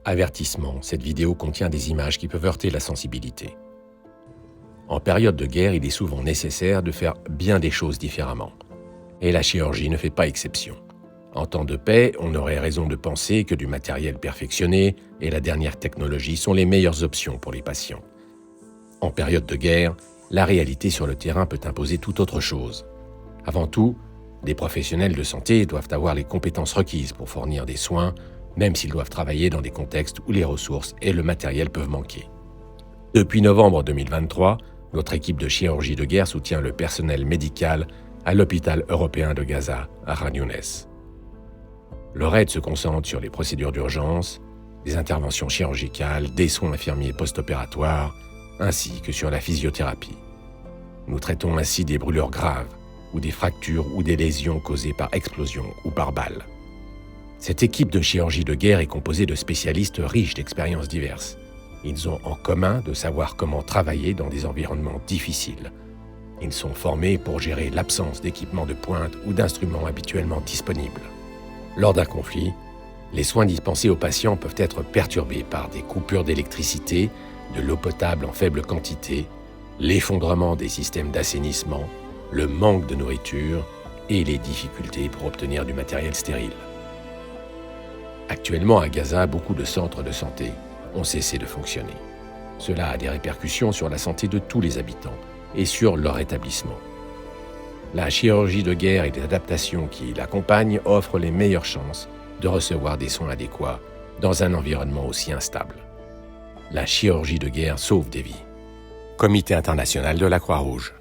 Avertissement, cette vidéo contient des images qui peuvent heurter la sensibilité. En période de guerre, il est souvent nécessaire de faire bien des choses différemment. Et la chirurgie ne fait pas exception. En temps de paix, on aurait raison de penser que du matériel perfectionné et la dernière technologie sont les meilleures options pour les patients. En période de guerre, la réalité sur le terrain peut imposer tout autre chose. Avant tout, des professionnels de santé doivent avoir les compétences requises pour fournir des soins, même s'ils doivent travailler dans des contextes où les ressources et le matériel peuvent manquer. Depuis novembre 2023, notre équipe de chirurgie de guerre soutient le personnel médical à l'hôpital européen de Gaza, à Khan Younes. Leur aide se concentre sur les procédures d'urgence, les interventions chirurgicales, des soins infirmiers post-opératoires, ainsi que sur la physiothérapie. Nous traitons ainsi des brûlures graves, ou des fractures ou des lésions causées par explosion ou par balle. Cette équipe de chirurgie de guerre est composée de spécialistes riches d'expériences diverses. Ils ont en commun de savoir comment travailler dans des environnements difficiles. Ils sont formés pour gérer l'absence d'équipements de pointe ou d'instruments habituellement disponibles. Lors d'un conflit, les soins dispensés aux patients peuvent être perturbés par des coupures d'électricité, de l'eau potable en faible quantité, l'effondrement des systèmes d'assainissement, le manque de nourriture et les difficultés pour obtenir du matériel stérile. Actuellement, à Gaza, beaucoup de centres de santé ont cessé de fonctionner. Cela a des répercussions sur la santé de tous les habitants et sur leur établissement. La chirurgie de guerre et les adaptations qui l'accompagnent offrent les meilleures chances de recevoir des soins adéquats dans un environnement aussi instable. La chirurgie de guerre sauve des vies. Comité international de la Croix-Rouge.